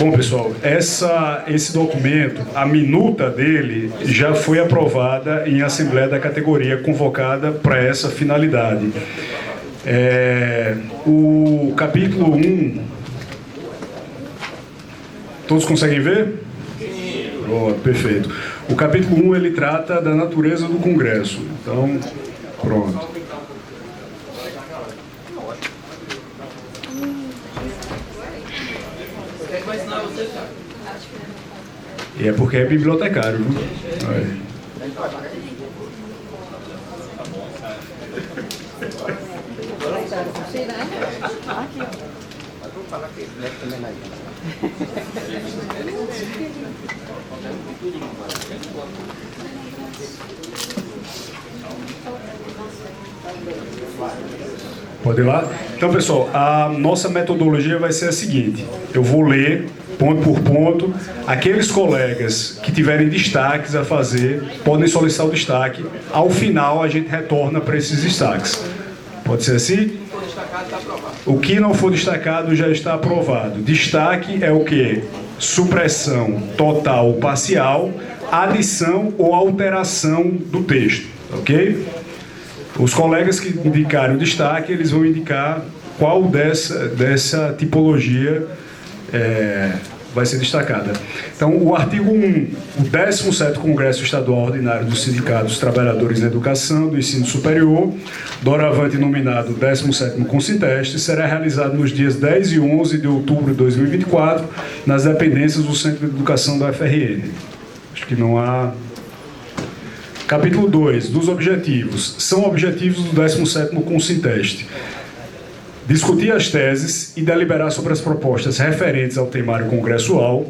Bom, pessoal, esse documento, a minuta dele, já foi aprovada em assembleia da categoria convocada para essa finalidade. O capítulo 1, todos conseguem ver? Pronto, perfeito. O capítulo 1, ele trata da natureza do Congresso. Então, pronto. E é porque é bibliotecário, viu? Pode ir lá? Então, pessoal, a nossa metodologia vai ser a seguinte. Eu vou ler, ponto por ponto. Aqueles colegas que tiverem destaques a fazer, podem solicitar o destaque. Ao final, a gente retorna para esses destaques. Pode ser assim? O que não for destacado já está aprovado. Destaque é o quê? Supressão total ou parcial, adição ou alteração do texto. Ok? Os colegas que indicarem o destaque, eles vão indicar qual dessa tipologia vai ser destacada. Então, o artigo 1, o 17º Congresso Estadual Ordinário dos Sindicatos Trabalhadores na Educação do Ensino Superior, doravante nominado 17º Consinteste, será realizado nos dias 10 e 11 de outubro de 2024, nas dependências do Centro de Educação da UFRN. Acho que não há... Capítulo 2, dos objetivos. São objetivos do 17º Consinteste. Discutir as teses e deliberar sobre as propostas referentes ao temário congressual.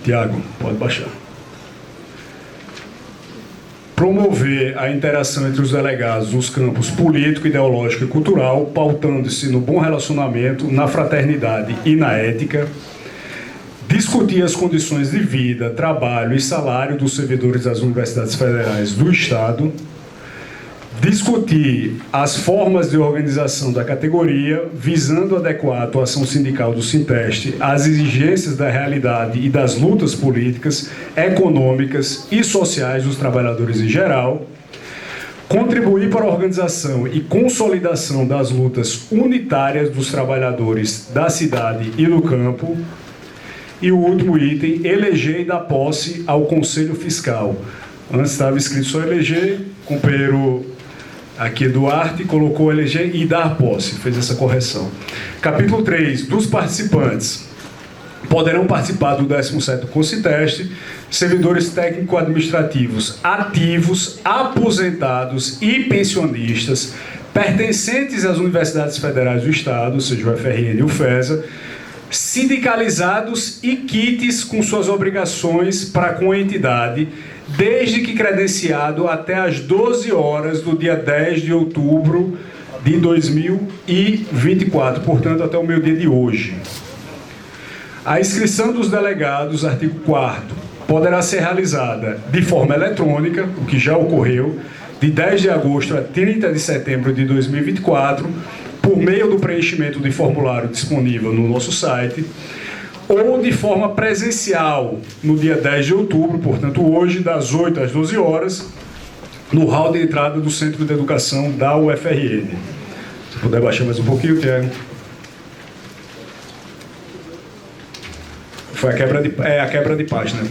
Tiago, pode baixar. Promover a interação entre os delegados nos campos político, ideológico e cultural, pautando-se no bom relacionamento, na fraternidade e na ética. Discutir as condições de vida, trabalho e salário dos servidores das universidades federais do Estado. Discutir as formas de organização da categoria, visando adequar a atuação sindical do Sinteste às exigências da realidade e das lutas políticas, econômicas e sociais dos trabalhadores em geral. Contribuir para a organização e consolidação das lutas unitárias dos trabalhadores da cidade e do campo. E o último item, eleger e dar posse ao Conselho Fiscal. Antes estava escrito só eleger, o companheiro aqui Duarte colocou eleger e dar posse, fez essa correção. Capítulo 3, dos participantes. Poderão participar do 17º Consinteste servidores técnico-administrativos ativos, aposentados e pensionistas, pertencentes às universidades federais do Estado, ou seja, o UFRN e o FESA, sindicalizados e quites com suas obrigações para com a entidade, desde que credenciado até às 12 horas do dia 10 de outubro de 2024, portanto, até o meu dia de hoje. A inscrição dos delegados, artigo 4º, poderá ser realizada de forma eletrônica, o que já ocorreu, de 10 de agosto a 30 de setembro de 2024, por meio do preenchimento de formulário disponível no nosso site, ou de forma presencial, no dia 10 de outubro, portanto hoje, das 8 às 12 horas, no hall de entrada do Centro de Educação da UFRN. Se puder baixar mais um pouquinho, Tiago. Foi a quebra de página.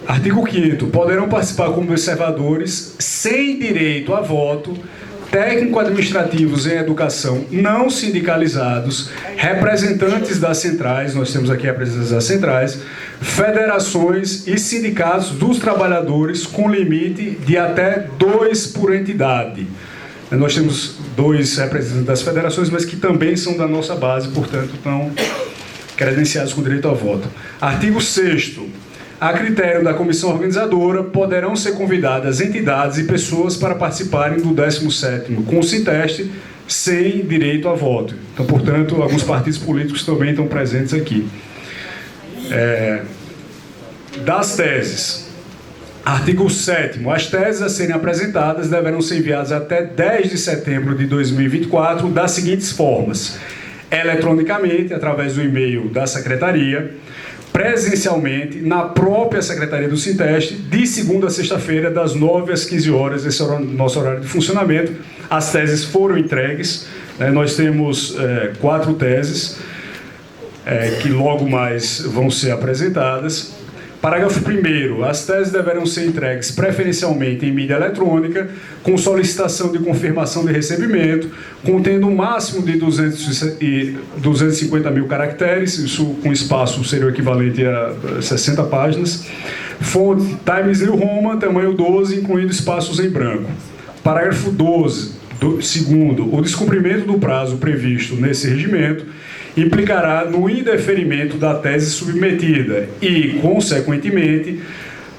Artigo 5º. Poderão participar como observadores, sem direito a voto, técnico-administrativos em educação não sindicalizados, representantes das centrais, nós temos aqui representantes das centrais, federações e sindicatos dos trabalhadores com limite de até 2 por entidade. Nós temos 2 representantes das federações, mas que também são da nossa base, portanto, estão credenciados com direito a voto. Artigo 6º. A critério da comissão organizadora, poderão ser convidadas entidades e pessoas para participarem do 17º Consinteste sem direito a voto. Então, portanto, alguns partidos políticos também estão presentes aqui. Das teses. Artigo 7º. As teses a serem apresentadas deverão ser enviadas até 10 de setembro de 2024 das seguintes formas. eletronicamente, através do e-mail da secretaria, presencialmente, na própria Secretaria do Sinteste, de segunda a sexta-feira, das 9 às 15 horas, esse é o nosso horário de funcionamento. As teses foram entregues, né? Nós temos 4 teses, que logo mais vão ser apresentadas. Parágrafo 1º. As teses deverão ser entregues preferencialmente em mídia eletrônica, com solicitação de confirmação de recebimento, contendo um máximo de 250 mil caracteres, isso com espaço seria o equivalente a 60 páginas. Fonte Times New Roman, tamanho 12, incluindo espaços em branco. Parágrafo 2º. O descumprimento do prazo previsto nesse regimento implicará no indeferimento da tese submetida e, consequentemente,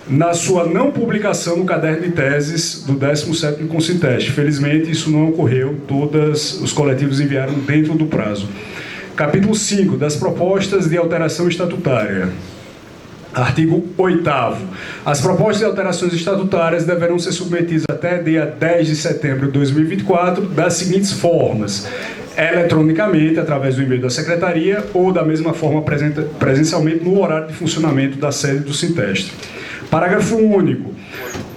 na sua não publicação no caderno de teses do 17º Consinteste. Felizmente, isso não ocorreu, todos os coletivos enviaram dentro do prazo. Capítulo 5, das propostas de alteração estatutária. Artigo 8º. As propostas de alterações estatutárias deverão ser submetidas até dia 10 de setembro de 2024 das seguintes formas: eletronicamente, através do e-mail da Secretaria, ou da mesma forma presencialmente no horário de funcionamento da sede do Sinteste. Parágrafo único.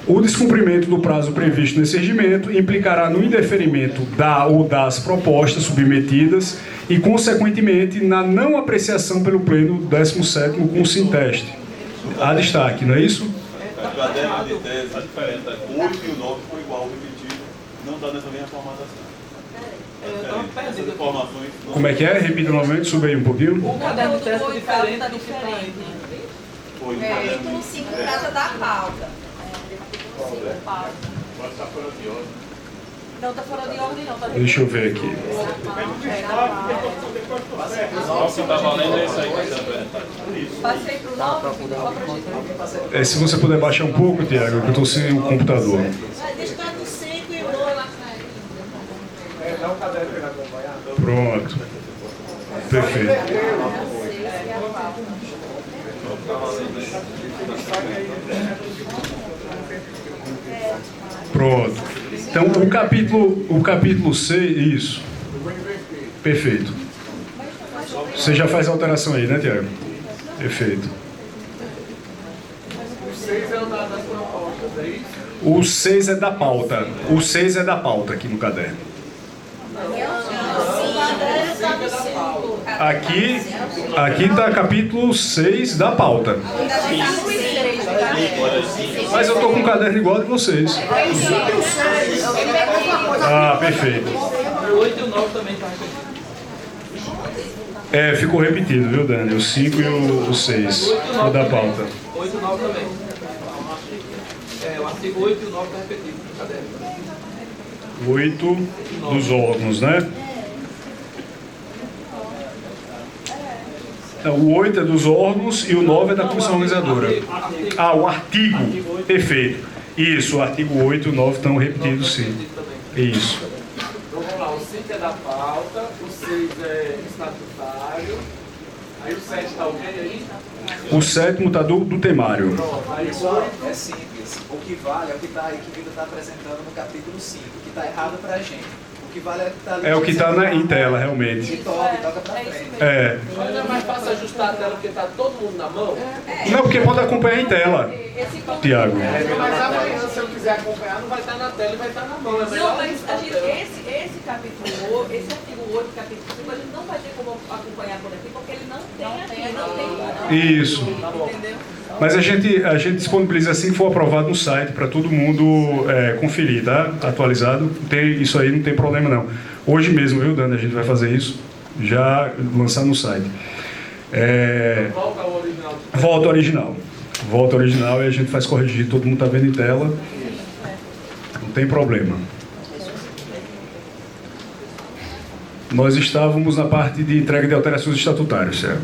O descumprimento do prazo previsto nesse regimento implicará no indeferimento da ou das propostas submetidas e, consequentemente, na não apreciação pelo Pleno do 17º Consinteste. Há destaque, não é isso? O caderno de tese, a diferença, o 8 e o 9 foi igual, repetido, não está nessa mesma formatação. Essas informações... Como é que é? Repita novamente, suba aí um pouquinho. O caderno de teste é diferente do que está aí. Foi um Capítulo 5 trata da pauta. Pode estar fora de ordem. Não está fora de ordem, não. Tá Deixa eu ver aqui. Nossa, está valendo isso aí. Passei para o 9, só para Se você puder baixar um pouco, Tiago, que eu estou sem o computador. Deixa do 5 e o 9. Pronto. Perfeito. Pronto. Então, o capítulo 6, isso. Perfeito. Você já faz a alteração aí, né, Tiago? Perfeito. O 6 é da pauta. O 6 é da pauta aqui no caderno. Aqui está capítulo 6 da pauta. Mas eu estou com um caderno igual de vocês. Ah, perfeito. O 8 e o 9 também está repetido. Ficou repetido, viu, Dani? O 5 e o 6 o da pauta. 8 e o 9 também. O artigo 8 e o 9 está repetido no caderno. 8 dos órgãos, né? O 8 é dos órgãos e o 9 é da comissão organizadora. Ah, o artigo. Perfeito. Isso, o artigo 8 e o 9 estão repetidos, sim. Isso. Então vamos lá, o 5 é da pauta, o 6 é estatutário, aí o 7 está o quê aí? O 7º está do temário. Pronto, aí o Pessoal, é simples. O que vale é o que a Vida está apresentando no capítulo 5, que está errado para a gente. O que vale é o que está ali. É o que está em tela, realmente. E toca para frente. Mas não é mais fácil ajustar a tela porque está todo mundo na mão? Não, porque pode acompanhar em tela, Tiago. Mas amanhã, se eu quiser acompanhar, não vai estar na tela e vai estar na mão. É melhor Não, mas ajustar a a gente, tela. esse capítulo, esse artigo 8, capítulo 5, a gente não vai ter como acompanhar por aqui, porque ele não tem. Isso. Entendeu? Mas a gente disponibiliza assim que for aprovado no site para todo mundo conferir, tá? Atualizado. Isso aí não tem problema não. Hoje mesmo, viu, Dani? A gente vai fazer isso, já lançar no site. Volta ao original. Volta ao original. Volta ao original e a gente faz corrigir. Todo mundo está vendo em tela. Não tem problema. Nós estávamos na parte de entrega de alterações estatutárias, certo?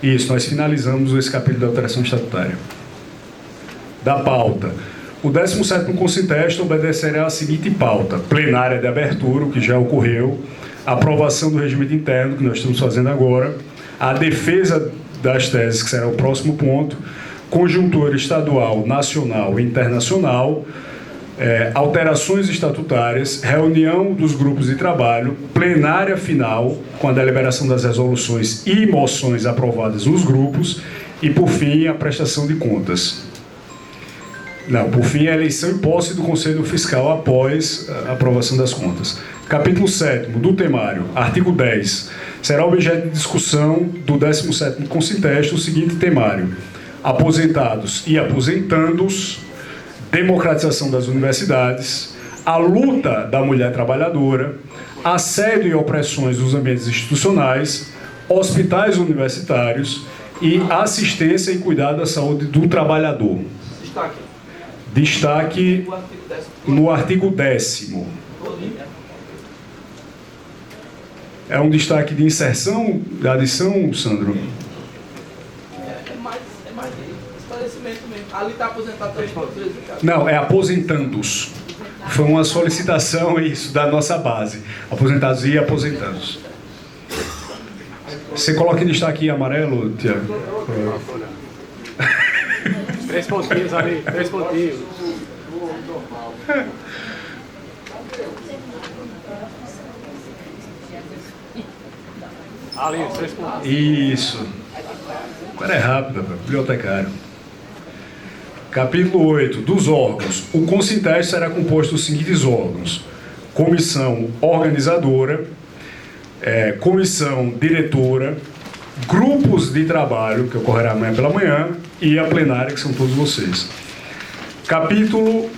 Isso, nós finalizamos esse capítulo de alteração estatutária. Da pauta. O 17º Consinteste obedecerá a seguinte pauta: plenária de abertura, o que já ocorreu, aprovação do regimento interno, que nós estamos fazendo agora, a defesa das teses, que será o próximo ponto, conjuntura estadual, nacional e internacional, alterações estatutárias, reunião dos grupos de trabalho, plenária final, com a deliberação das resoluções e moções aprovadas nos grupos, e, por fim, a prestação de contas. Não, por fim, a eleição e posse do Conselho Fiscal após a aprovação das contas. Capítulo 7º do temário, artigo 10. Será objeto de discussão do 17º Consinteste o seguinte temário: aposentados e aposentandos, democratização das universidades, a luta da mulher trabalhadora, assédio e opressões nos ambientes institucionais, hospitais universitários e assistência e cuidado à saúde do trabalhador. Destaque no artigo 10º. É um destaque de inserção, de adição, Sandro? É mais esclarecimento mesmo. Ali está aposentado também. Não, é aposentandos. Foi uma solicitação, isso, da nossa base. Aposentados e aposentandos. Você coloca em destaque em amarelo, Tiago? 3 pontinhos ali, 3 pontinhos. Ali, 3 pontinhos. Isso. Agora é rápido, bibliotecário. Capítulo 8. Dos órgãos. O Consinteste será composto dos seguintes órgãos: comissão organizadora, comissão diretora, grupos de trabalho, que ocorrerá amanhã pela manhã, e a plenária, que são todos vocês. Capítulo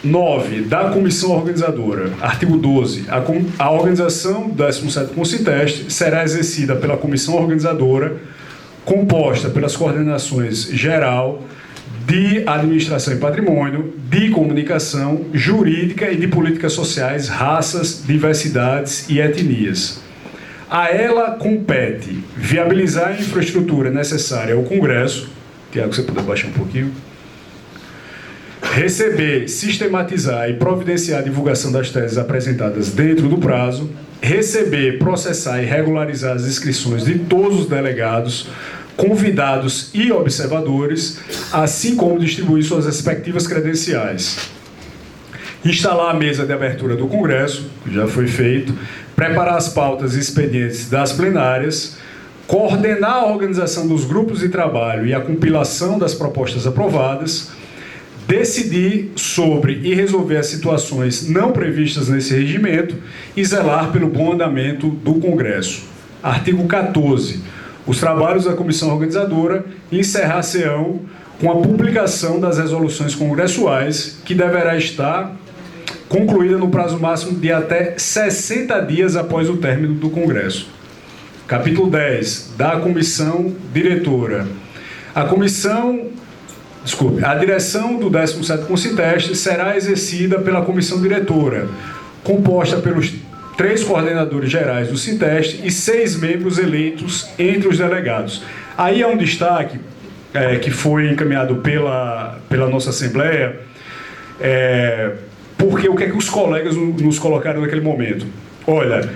9, da comissão organizadora. Artigo 12. A organização do 17º Consinteste será exercida pela comissão organizadora, composta pelas coordenações geral, de administração e patrimônio, de comunicação, jurídica e de políticas sociais, raças, diversidades e etnias. A ela compete viabilizar a infraestrutura necessária ao Congresso. Tiago, você puder baixar um pouquinho. Receber, sistematizar e providenciar a divulgação das teses apresentadas dentro do prazo. Receber, processar e regularizar as inscrições de todos os delegados, convidados e observadores, assim como distribuir suas respectivas credenciais. Instalar a mesa de abertura do Congresso, que já foi feito. Preparar as pautas e expedientes das plenárias, coordenar a organização dos grupos de trabalho e a compilação das propostas aprovadas, decidir sobre e resolver as situações não previstas nesse regimento e zelar pelo bom andamento do Congresso. Artigo 14. Os trabalhos da comissão organizadora encerrar-se-ão com a publicação das resoluções congressuais, que deverá estar concluída no prazo máximo de até 60 dias após o término do Congresso. Capítulo 10, da comissão diretora. A direção do 17º Consinteste será exercida pela comissão diretora, composta pelos 3 coordenadores gerais do Sinteste e 6 membros eleitos entre os delegados. Aí há um destaque que foi encaminhado pela nossa Assembleia, porque o que é que os colegas nos colocaram naquele momento? Olha,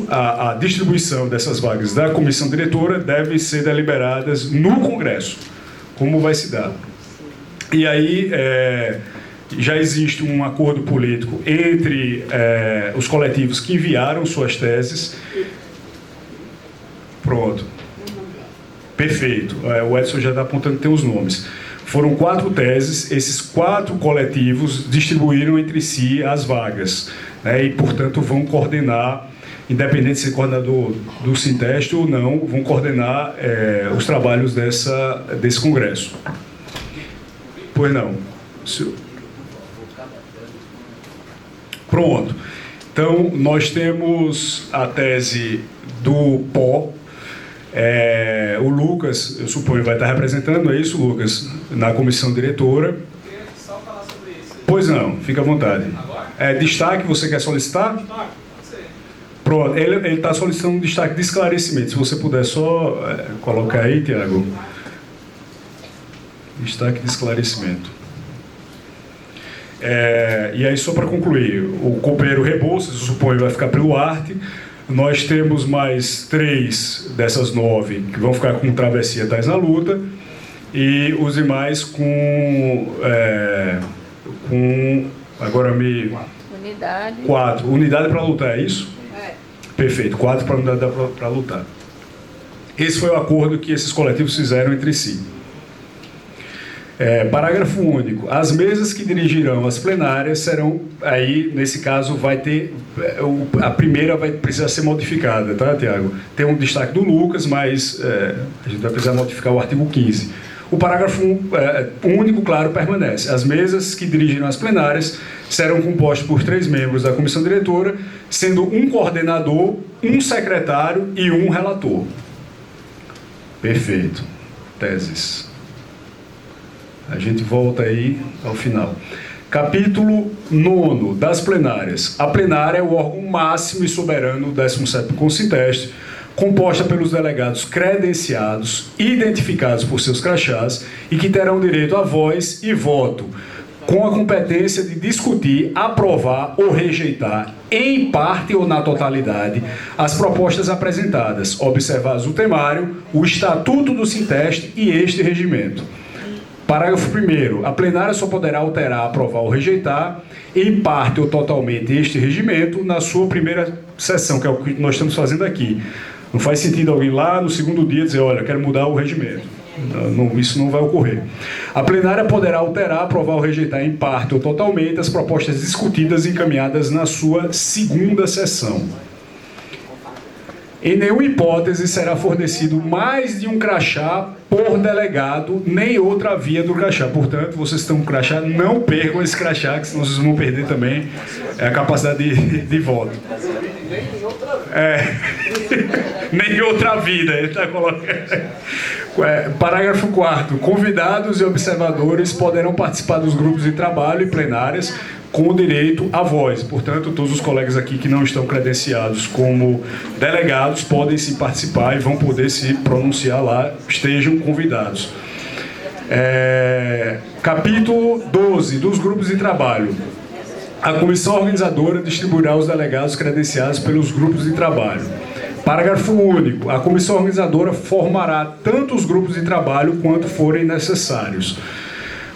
a distribuição dessas vagas da comissão diretora deve ser deliberadas no Congresso. Como vai se dar? E aí já existe um acordo político entre os coletivos que enviaram suas teses. Pronto. Perfeito. O Edson já está apontando que tem os nomes. Foram 4 teses, esses 4 coletivos distribuíram entre si as vagas, né, e, portanto, vão coordenar, independente de ser coordenador do Sinteste ou não, vão coordenar os trabalhos desse congresso. Pois não. Pronto. Então, nós temos a tese do PO. O Lucas, eu suponho, vai estar representando, é isso, Lucas? Na comissão diretora. Queria só falar sobre isso. Pois não, fica à vontade. Agora? Destaque, você quer solicitar? Pode ser. Pronto, ele está solicitando um destaque de esclarecimento. Se você puder só colocar aí, Tiago. Destaque de esclarecimento. E aí, só para concluir, o companheiro Rebouças, eu suponho, vai ficar pelo arte. Nós temos mais 3 dessas 9 que vão ficar com travessia Tais na Luta, e os demais com Agora me... Unidade. 4. Unidade para lutar, é isso? É. Perfeito. 4 para unidade para lutar. Esse foi o acordo que esses coletivos fizeram entre si. Parágrafo único. As mesas que dirigirão as plenárias serão, aí, nesse caso, vai ter... A primeira vai precisar ser modificada, tá, Tiago? Tem um destaque do Lucas, mas a gente vai precisar modificar o artigo 15. O parágrafo único, claro, permanece. As mesas que dirigirão as plenárias serão compostas por 3 membros da comissão diretora, sendo um coordenador, um secretário e um relator. Perfeito. Teses. A gente volta aí ao final. Capítulo 9 das plenárias. A plenária é o órgão máximo e soberano do 17º Consinteste, composta pelos delegados credenciados, identificados por seus crachás e que terão direito a voz e voto, com a competência de discutir, aprovar ou rejeitar, em parte ou na totalidade, as propostas apresentadas, observados o temário, o Estatuto do Sinteste e este regimento. Parágrafo 1º. A plenária só poderá alterar, aprovar ou rejeitar, em parte ou totalmente, este regimento na sua primeira sessão, que é o que nós estamos fazendo aqui. Não faz sentido alguém lá no segundo dia dizer, olha, quero mudar o regimento. Não, isso não vai ocorrer. A plenária poderá alterar, aprovar ou rejeitar em parte ou totalmente as propostas discutidas e encaminhadas na sua segunda sessão. Em nenhuma hipótese será fornecido mais de um crachá por delegado, nem outra via do crachá. Portanto, vocês estão com crachá, não percam esse crachá, que senão vocês vão perder também a capacidade de voto. Nem outra vida, ele está colocando. Parágrafo 4º. Convidados e observadores poderão participar dos grupos de trabalho e plenárias com direito à voz. Portanto, todos os colegas aqui que não estão credenciados como delegados podem se participar e vão poder se pronunciar lá, estejam convidados. Capítulo 12 dos grupos de trabalho. A comissão organizadora distribuirá os delegados credenciados pelos grupos de trabalho. Parágrafo único. A comissão organizadora formará tanto os grupos de trabalho quanto forem necessários.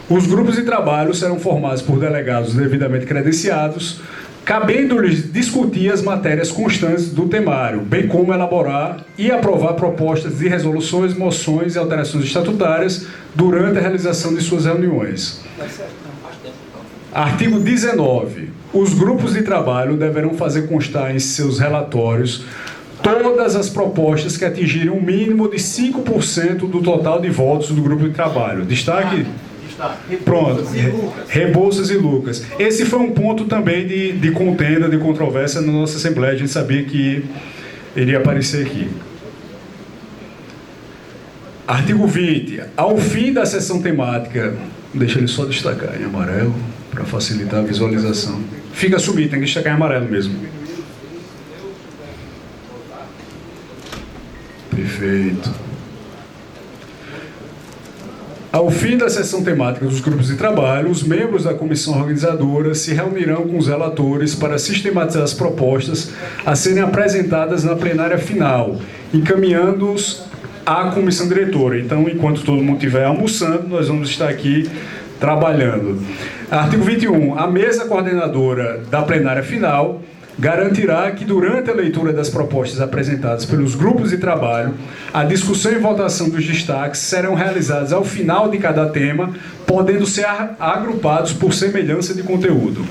Os grupos de trabalho serão formados por delegados devidamente credenciados, cabendo-lhes discutir as matérias constantes do temário, bem como elaborar e aprovar propostas de resoluções, moções e alterações estatutárias durante a realização de suas reuniões. Artigo 19. Os grupos de trabalho deverão fazer constar em seus relatórios todas as propostas que atingirem um mínimo de 5% do total de votos do grupo de trabalho. Destaque... Pronto, Rebouças e Lucas. Esse foi um ponto também de contenda, de controvérsia na nossa Assembleia. A gente sabia que iria aparecer aqui. Artigo 20. Ao fim da sessão temática, deixa ele só destacar em amarelo, para facilitar a visualização. Fica subido, tem que destacar em amarelo mesmo. Perfeito. Ao fim da sessão temática dos grupos de trabalho, os membros da comissão organizadora se reunirão com os relatores para sistematizar as propostas a serem apresentadas na plenária final, encaminhando-os à comissão diretora. Então, enquanto todo mundo estiver almoçando, nós vamos estar aqui trabalhando. Artigo 21. A mesa coordenadora da plenária final garantirá que, durante a leitura das propostas apresentadas pelos grupos de trabalho, a discussão e votação dos destaques serão realizadas ao final de cada tema, podendo ser agrupados por semelhança de conteúdo.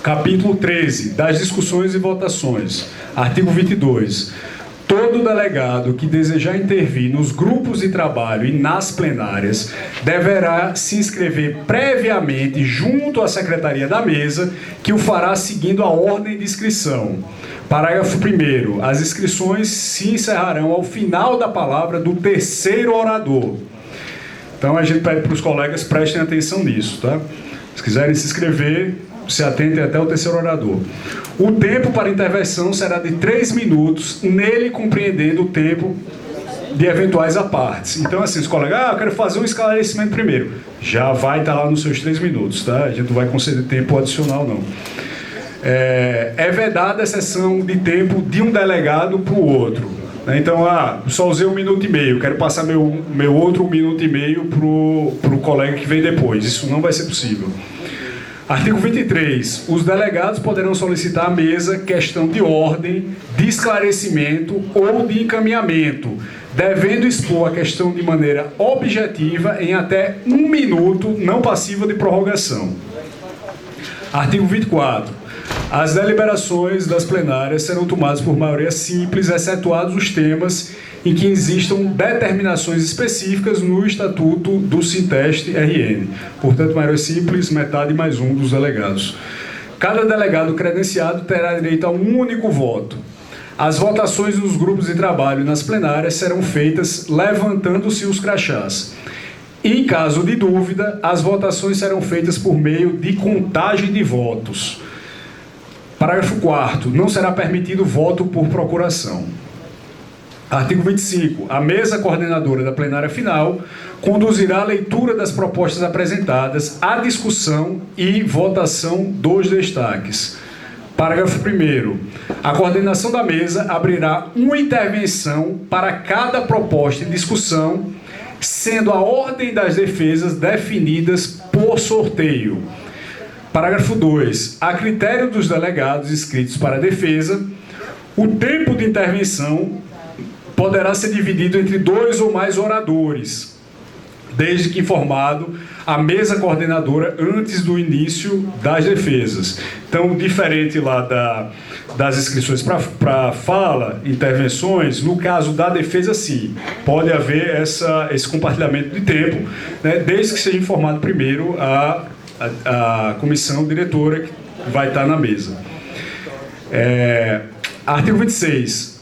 Capítulo 13. Das discussões e votações. Artigo 22. Todo delegado que desejar intervir nos grupos de trabalho e nas plenárias deverá se inscrever previamente junto à secretaria da mesa, que o fará seguindo a ordem de inscrição. Parágrafo 1º. As inscrições se encerrarão ao final da palavra do terceiro orador. Então a gente pede para os colegas prestem atenção nisso, tá? Se quiserem se inscrever, se atentem até o terceiro orador. O tempo para intervenção será de 3 minutos, nele compreendendo o tempo de eventuais apartes. Então, assim, os colegas, eu quero fazer um esclarecimento primeiro. Já vai estar lá nos seus 3 minutos, tá? A gente não vai conceder tempo adicional, não. É vedada a exceção de tempo de um delegado para o outro. Então, só usei 1 minuto e meio, quero passar meu outro 1 minuto e meio para o colega que vem depois. Isso não vai ser possível. Artigo 23. Os delegados poderão solicitar à mesa questão de ordem, de esclarecimento ou de encaminhamento, devendo expor a questão de maneira objetiva em até 1 minuto, não passiva de prorrogação. Artigo 24. As deliberações das plenárias serão tomadas por maioria simples, excetuados os temas em que existam determinações específicas no Estatuto do Sinteste-RN. Portanto, maioria simples, metade mais 1 dos delegados. Cada delegado credenciado terá direito a um único voto. As votações nos grupos de trabalho e nas plenárias serão feitas levantando-se os crachás. Em caso de dúvida, as votações serão feitas por meio de contagem de votos. Parágrafo 4º. Não será permitido voto por procuração. Artigo 25. A mesa coordenadora da plenária final conduzirá a leitura das propostas apresentadas, a discussão e votação dos destaques. Parágrafo 1º. A coordenação da mesa abrirá uma intervenção para cada proposta em discussão, sendo a ordem das defesas definidas por sorteio. Parágrafo 2. A critério dos delegados inscritos para a defesa, o tempo de intervenção poderá ser dividido entre 2 ou mais oradores, desde que informado a mesa coordenadora antes do início das defesas. Então, diferente lá das inscrições para fala, intervenções, no caso da defesa, sim, pode haver esse compartilhamento de tempo, né, desde que seja informado primeiro a comissão diretora que vai estar na mesa. Artigo 26.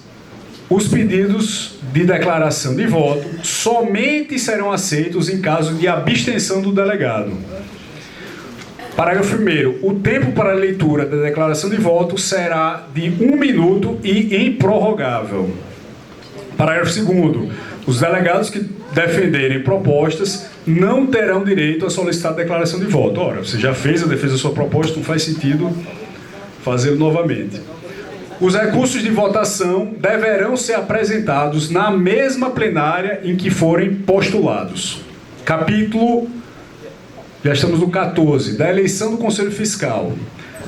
Os pedidos de declaração de voto somente serão aceitos em caso de abstenção do delegado. Parágrafo 1º. O tempo para a leitura da declaração de voto será de 1 minuto e improrrogável. Parágrafo 2º. Os delegados que defenderem propostas não terão direito a solicitar declaração de voto. Ora, você já fez a defesa da sua proposta, não faz sentido fazê-lo novamente. Os recursos de votação deverão ser apresentados na mesma plenária em que forem postulados. Capítulo, já estamos no 14, da eleição do Conselho Fiscal.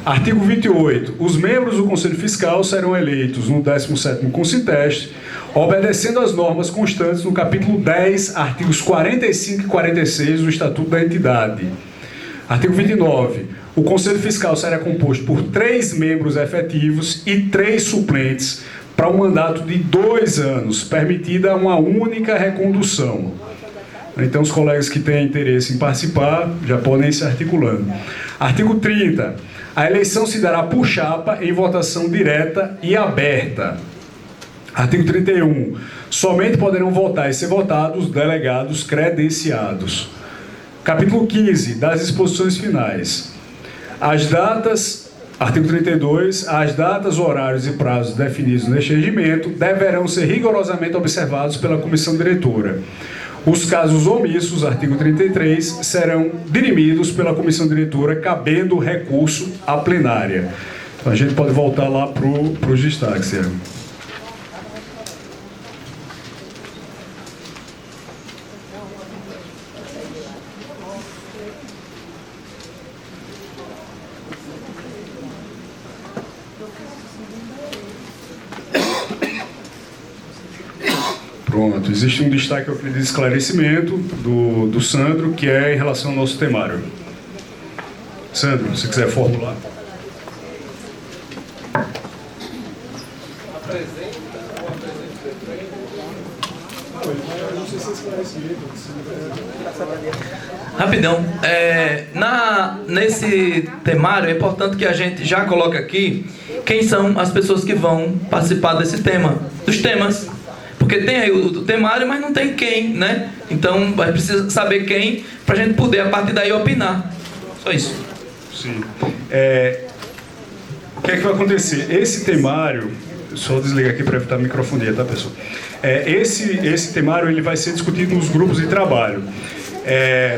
Artigo 28. Os membros do Conselho Fiscal serão eleitos no 17º Consinteste, obedecendo às normas constantes no capítulo 10, artigos 45 e 46 do Estatuto da Entidade. Artigo 29. O Conselho Fiscal será composto por 3 membros efetivos e 3 suplentes para um mandato de 2 anos, permitida uma única recondução. Então, os colegas que têm interesse em participar já podem ir se articulando. Artigo 30. A eleição se dará por chapa em votação direta e aberta. Artigo 31. Somente poderão votar e ser votados delegados credenciados. Capítulo 15. Das disposições finais. As datas, artigo 32, as datas, horários e prazos definidos neste regimento deverão ser rigorosamente observados pela comissão diretora. Os casos omissos, artigo 33, serão dirimidos pela comissão diretora, cabendo recurso à plenária. Então, a gente pode voltar lá para os destaques, Sérgio. Pronto, existe um destaque eu acredito, de esclarecimento do Sandro, que é em relação ao nosso temário. Sandro, se quiser formular. Rapidão, nesse temário é importante que a gente já coloque aqui quem são as pessoas que vão participar desse tema, dos temas. Porque tem aí o temário, mas não tem quem, né? Então, a gente precisa saber quem, para a gente poder, a partir daí, opinar. Só isso. Sim. O que é que vai acontecer? Esse temário... Só desligar aqui para evitar a microfonia, tá, pessoal? Esse temário ele vai ser discutido nos grupos de trabalho.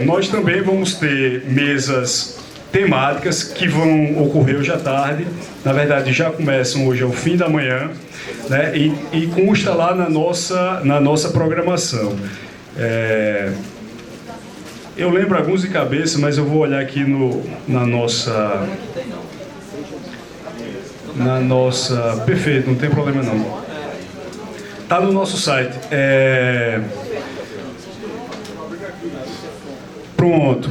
Nós também vamos ter mesas temáticas que vão ocorrer hoje à tarde. Na verdade, já começam hoje ao fim da manhã, né? E consta lá na nossa programação. Eu lembro alguns de cabeça, mas eu vou olhar aqui na nossa... Perfeito, não tem problema não. Está no nosso site. Pronto.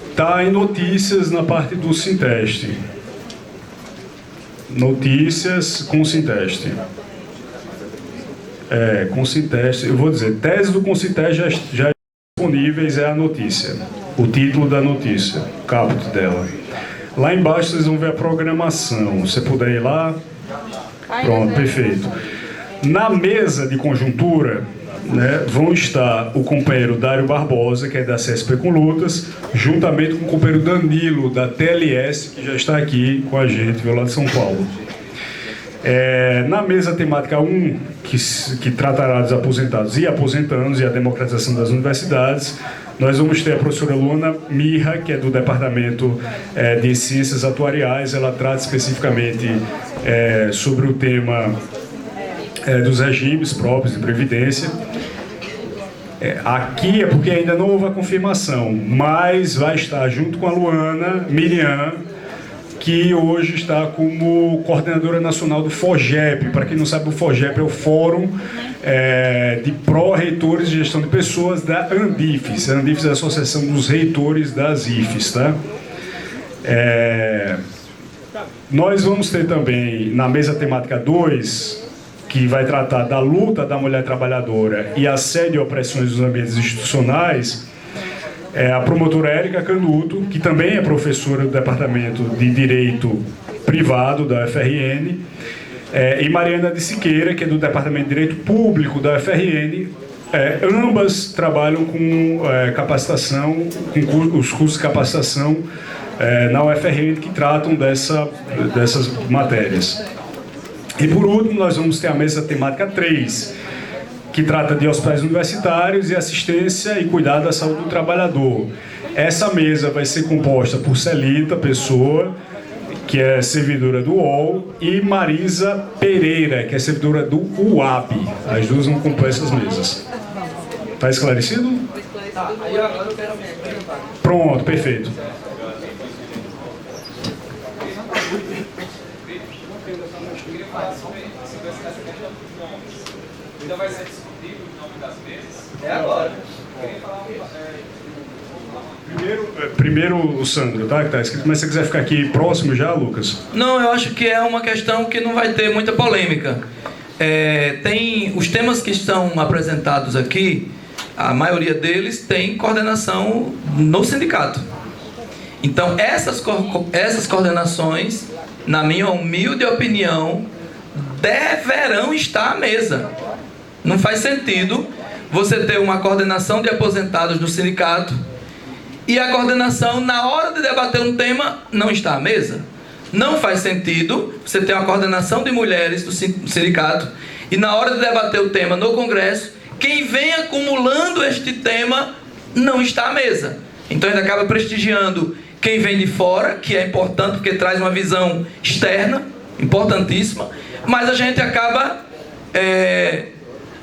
Está em notícias na parte do Sinteste. Notícias com Sinteste. Com Sinteste. Eu vou dizer, tese do Consinteste já disponíveis é a notícia. O título da notícia, o caput dela. Lá embaixo vocês vão ver a programação. Se você puder ir lá. Pronto, perfeito. Na mesa de conjuntura, né, vão estar o companheiro Dário Barbosa, que é da CSP com Lutas, juntamente com o companheiro Danilo, da TLS, que já está aqui com a gente, viu, lá de São Paulo. Na mesa temática 1, que tratará dos aposentados e aposentandos e a democratização das universidades, nós vamos ter a professora Luana Mirra, que é do Departamento de Ciências Atuariais. Ela trata especificamente sobre o tema dos regimes próprios de previdência. Aqui é porque ainda não houve a confirmação, mas vai estar junto com a Luana Miriam, que hoje está como coordenadora nacional do FOGEP. Para quem não sabe, o FOGEP é o Fórum de Pró-Reitores de Gestão de Pessoas da ANDIFES. A ANDIFES é a Associação dos Reitores das IFES, tá? Nós vamos ter também, na mesa temática 2, que vai tratar da luta da mulher trabalhadora e assédio e opressões nos ambientes institucionais, a promotora Érica Canuto, que também é professora do Departamento de Direito Privado da UFRN, e Mariana de Siqueira, que é do Departamento de Direito Público da UFRN. Ambas trabalham com capacitação, com os cursos de capacitação na UFRN que tratam dessas matérias. E por último, nós vamos ter a mesa temática 3, que trata de hospitais universitários e assistência e cuidado da saúde do trabalhador. Essa mesa vai ser composta por Celita Pessoa, que é servidora do UOL, e Marisa Pereira, que é servidora do UAB. As duas vão compor essas mesas. Está esclarecido? Aí agora eu quero perguntar. Pronto, perfeito. Ainda vai ser discutido o nome das mesas? Agora. Primeiro o Sandro, tá? Que tá escrito, mas se você quiser ficar aqui próximo já, Lucas. Não, eu acho que é uma questão que não vai ter muita polêmica. Tem os temas que estão apresentados aqui, a maioria deles tem coordenação no sindicato. Então, essas coordenações, na minha humilde opinião, deverão estar à mesa. Não faz sentido você ter uma coordenação de aposentados no sindicato e a coordenação, na hora de debater um tema, não está à mesa. Não faz sentido você ter uma coordenação de mulheres do sindicato e na hora de debater o tema no Congresso, quem vem acumulando este tema não está à mesa. Então, ele acaba prestigiando quem vem de fora, que é importante porque traz uma visão externa, importantíssima, mas a gente acaba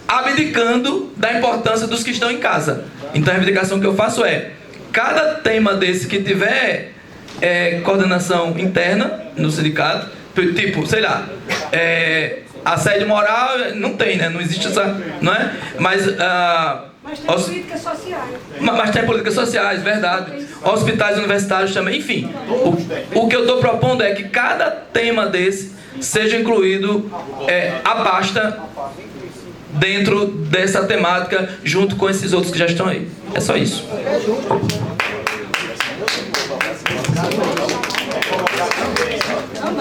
abdicando da importância dos que estão em casa. Então, a reivindicação que eu faço cada tema desse que tiver coordenação interna no sindicato, tipo, sei lá, assédio moral, não tem, né? Não existe essa, não é? Mas tem políticas sociais. Mas tem políticas sociais, verdade. Hospitais universitários também, enfim. O que eu estou propondo é que cada tema desse seja incluído a pasta dentro dessa temática, junto com esses outros que já estão aí. É só isso.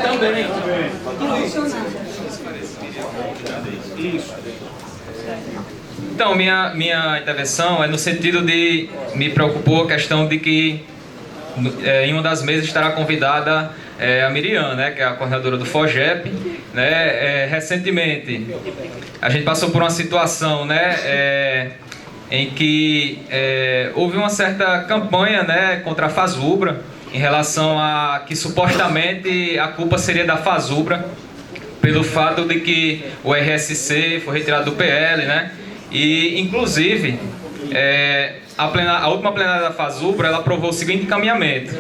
Também. Então, minha intervenção é no sentido de me preocupou a questão de que em uma das mesas estará convidada a Miriam, né, que é a coordenadora do FOGEP, né, recentemente a gente passou por uma situação, né, em que houve uma certa campanha, né, contra a Fazubra, em relação a que supostamente a culpa seria da Fazubra, pelo fato de que o RSC foi retirado do PL, né? E, inclusive, a última plenária da Fazubra, ela aprovou o seguinte encaminhamento.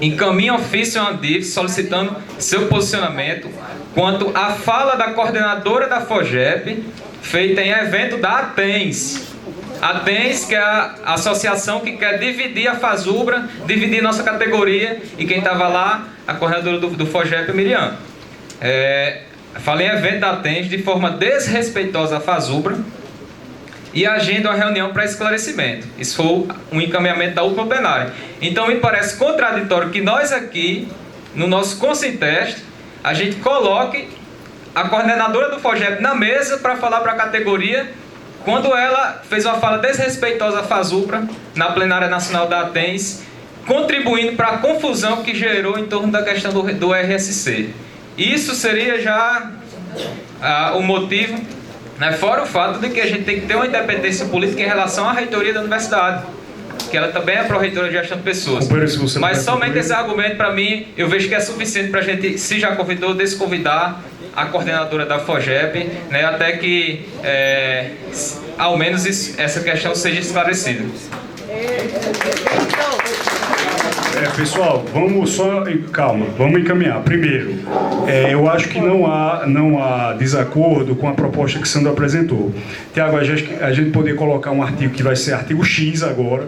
Encaminha ofício à ANDIF solicitando seu posicionamento quanto à fala da coordenadora da FOGEP, feita em evento da ATENS. ATENS, que é a associação que quer dividir a Fazubra, dividir nossa categoria, e quem estava lá, a coordenadora do FOGEP, Miriam. Falei em evento da ATENS de forma desrespeitosa à Fazubra e agenda uma reunião para esclarecimento. Isso foi um encaminhamento da última plenária. Então me parece contraditório que nós aqui, no nosso consinteste, a gente coloque a coordenadora do FOGEP na mesa para falar para a categoria, quando ela fez uma fala desrespeitosa à Fazubra na plenária nacional da ATENS, contribuindo para a confusão que gerou em torno da questão do RSC. Isso seria já o motivo, né, fora o fato de que a gente tem que ter uma independência política em relação à reitoria da universidade, que ela também é pró-reitora de gestão de pessoas. Mas somente esse argumento, para mim, eu vejo que é suficiente para a gente, se já convidou, desconvidar a coordenadora da FOGEP, né, até que ao menos essa questão seja esclarecida. Pessoal, calma, vamos encaminhar. Primeiro, eu acho que não há desacordo com a proposta que Sandro apresentou. Tiago, a gente poderia colocar um artigo que vai ser artigo X agora,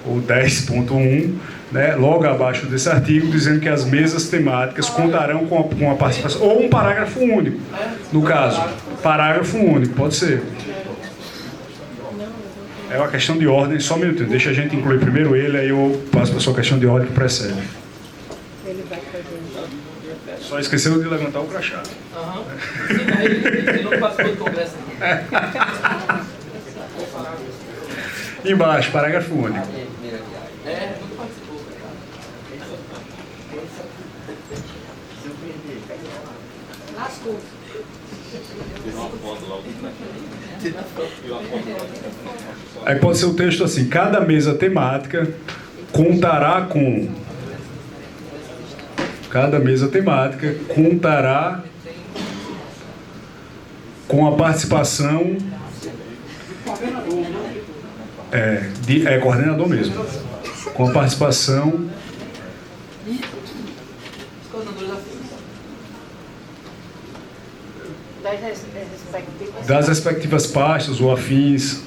o 10.1, né, logo abaixo desse artigo, dizendo que as mesas temáticas contarão com a participação, ou um parágrafo único, no caso. Parágrafo único, pode ser. É uma questão de ordem, só um minutinho, deixa a gente incluir primeiro ele, aí eu passo para a sua questão de ordem que precede. Só esqueceu de levantar o crachá. Ele não participou do congresso. Embaixo, parágrafo único. Não participou. Lascou. Aí pode ser o texto assim: cada mesa temática contará com. Cada mesa temática contará com a participação. Coordenador mesmo. Com a participação. Das respectivas pastas ou afins.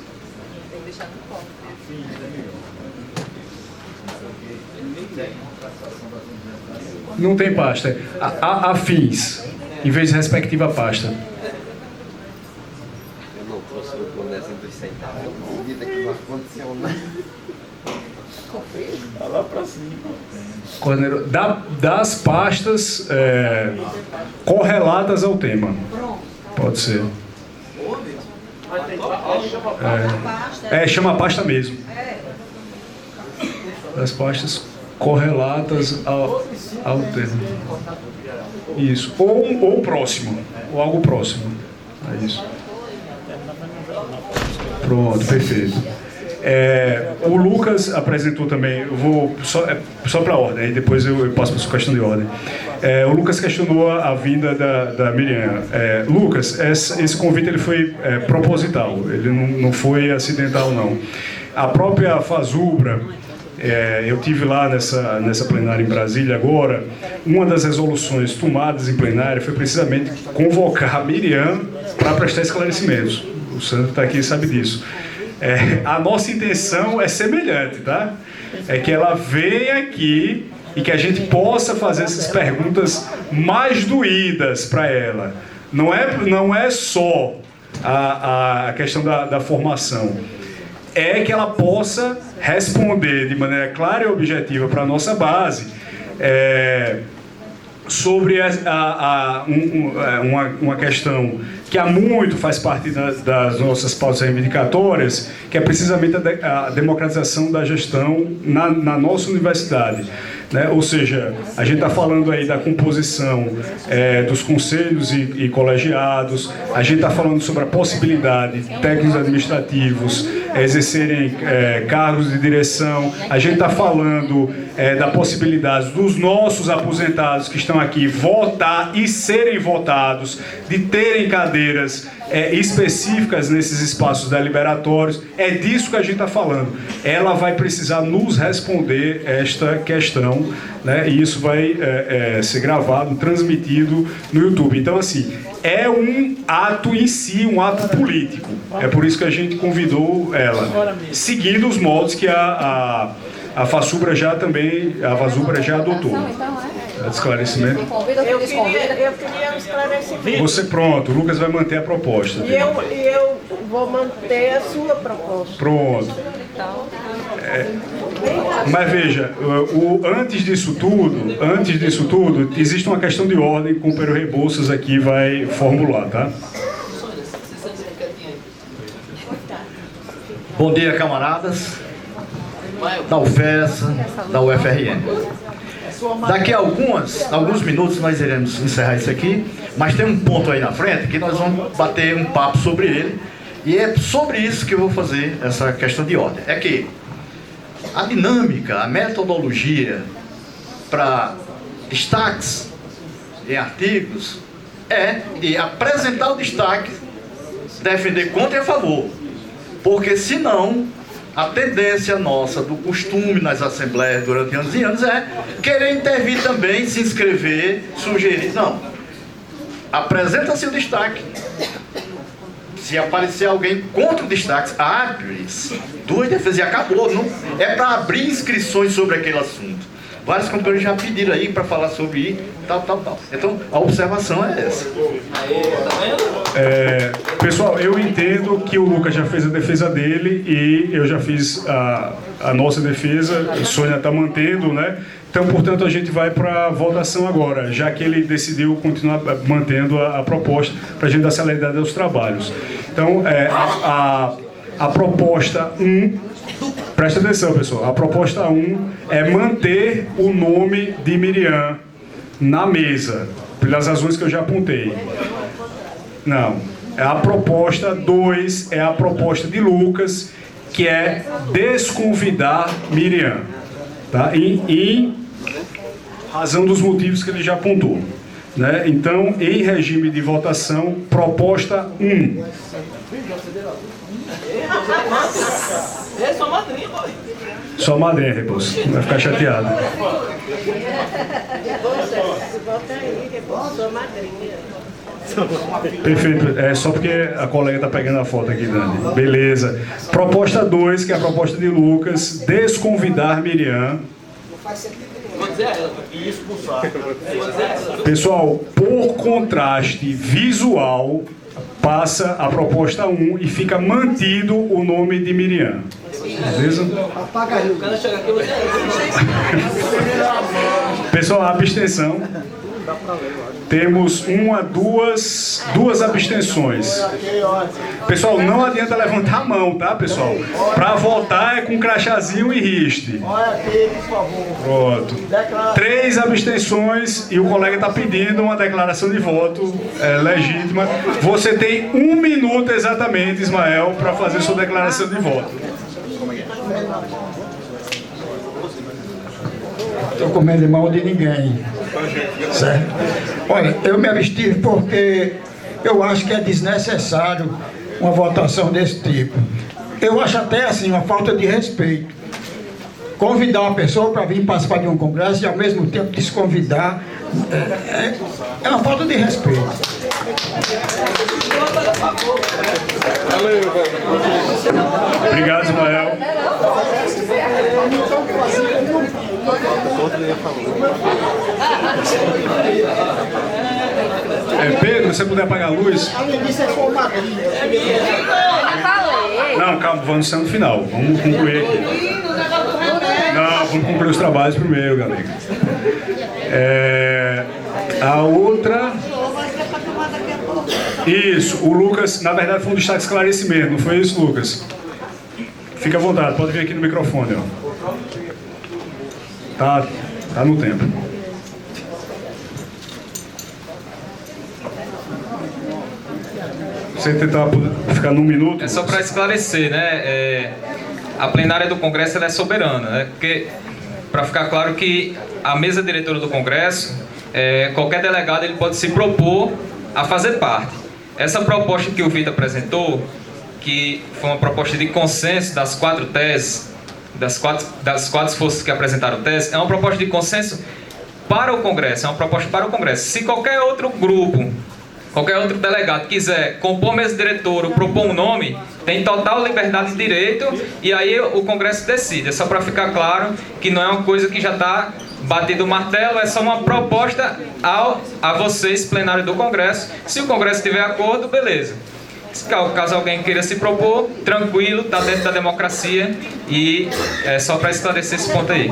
Não tem pasta. Afins, em vez de respectiva pasta. Eu não trouxe o bonezinho dos centavos. Vida que não aconteceu nada. Tá lá pra cima. Das pastas correlatas ao tema. Pode ser. Chama pasta mesmo. Das pastas correlatas ao tema. Isso. Ou próximo. Ou algo próximo. É isso. Pronto, perfeito. O Lucas apresentou também, eu vou só para a ordem, aí depois eu passo para a sua questão de ordem. O Lucas questionou a vinda da Miriam. Lucas, esse convite ele foi proposital, ele não foi acidental, não. A própria Fazubra, eu tive lá nessa plenária em Brasília agora, uma das resoluções tomadas em plenária foi precisamente convocar a Miriam para prestar esclarecimentos. O Sandro está aqui e sabe disso. A nossa intenção é semelhante, tá? É que ela venha aqui e que a gente possa fazer essas perguntas mais doídas para ela. Não é só a questão da formação. É que ela possa responder de maneira clara e objetiva para a nossa base sobre uma questão que há muito faz parte das nossas pautas reivindicatórias, que é precisamente a democratização da gestão na nossa universidade. Né? Ou seja, a gente está falando aí da composição dos conselhos e colegiados, a gente está falando sobre a possibilidade de técnicos administrativos exercerem cargos de direção, a gente está falando da possibilidade dos nossos aposentados que estão aqui votar e serem votados, de terem cadeiras específicas nesses espaços deliberatórios. É disso que a gente está falando. Ela vai precisar nos responder esta questão, né? E isso vai ser gravado, transmitido no YouTube. Então, assim, é um ato em si, um ato político. É por isso que a gente convidou ela, seguindo os moldes que a FASUBRA já adotou. Esclarecimento. Eu queria um esclarecimento. Você pronto, o Lucas vai manter a proposta. E eu vou manter a sua proposta. Pronto. Mas veja, antes disso tudo, existe uma questão de ordem que o Pedro Rebouças aqui vai formular, tá? Bom dia, camaradas da UFESA, da UFRN. Daqui a alguns minutos nós iremos encerrar isso aqui, mas tem um ponto aí na frente que nós vamos bater um papo sobre ele, e é sobre isso que eu vou fazer essa questão de ordem. É que a dinâmica, a metodologia para destaques em artigos é de apresentar o destaque, defender contra e a favor, porque senão a tendência nossa, do costume nas assembleias durante anos e anos é querer intervir também, se inscrever, sugerir. Não. Apresenta-se o destaque. Se aparecer alguém contra o destaque, abre-se 2 defesas e acabou. Não é para abrir inscrições sobre aquele assunto. Vários companheiros já pediram aí para falar sobre tal. Então, a observação é essa. Pessoal, eu entendo que o Lucas já fez a defesa dele e eu já fiz a nossa defesa, a Sônia está mantendo, né? Então, portanto, a gente vai para a votação agora, já que ele decidiu continuar mantendo a proposta para a gente dar celeridade aos trabalhos. Então, a proposta 1, presta atenção, pessoal, a proposta 1 é manter o nome de Miriam na mesa, pelas razões que eu já apontei. Não, a proposta 2 é a proposta de Lucas, que é desconvidar Miriam, tá? Em razão dos motivos que ele já apontou, né? Então, em regime de votação, proposta 1. Sua madrinha, boy. Só madrinha, Rebouças, vai ficar chateado. Perfeito, é só porque a colega está pegando a foto aqui, Dani. Beleza. Proposta 2, que é a proposta de Lucas, desconvidar Miriam. Vou dizer a ela, e expulsar. Pessoal, por contraste visual, passa a proposta 1 e fica mantido o nome de Miriam. Beleza? Pessoal, abstenção. Temos duas abstenções. Pessoal, não adianta levantar a mão, tá, pessoal? Para votar é com crachazinho e riste. Pronto. 3 abstenções e o colega está pedindo uma declaração de voto legítima. Você tem 1 minuto exatamente, Ismael, para fazer sua declaração de voto. Estou comendo mal de ninguém. Certo? Olha, eu me abstive porque eu acho que é desnecessário uma votação desse tipo. Eu acho até assim uma falta de respeito. Convidar uma pessoa para vir participar de um congresso e ao mesmo tempo desconvidar é uma falta de respeito. Obrigado, Ismael. Pedro, se você puder apagar a luz. Não, calma, vamos no final. Vamos concluir aqui. Não, vamos concluir os trabalhos primeiro, galera. A outra. Isso, o Lucas, na verdade foi um destaque de esclarecimento, não foi isso, Lucas? Fica à vontade, pode vir aqui no microfone, ó. Tá no tempo. Você tentar ficar num minuto. É só para esclarecer, né? A plenária do Congresso ela é soberana, né? Porque, para ficar claro que a mesa diretora do Congresso, qualquer delegado ele pode se propor a fazer parte. Essa proposta que o Vitor apresentou, que foi uma proposta de consenso das 4 teses, das quatro forças que apresentaram tese, é uma proposta de consenso para o Congresso, é uma proposta para o Congresso. Se qualquer outro grupo, qualquer outro delegado quiser compor a mesa diretora ou propor um nome, tem total liberdade de direito e aí o Congresso decide. É só para ficar claro que não é uma coisa que já está batido o martelo, é só uma proposta a vocês, plenário do Congresso. Se o Congresso tiver acordo, beleza. Caso alguém queira se propor, tranquilo, está dentro da democracia e é só para esclarecer esse ponto aí.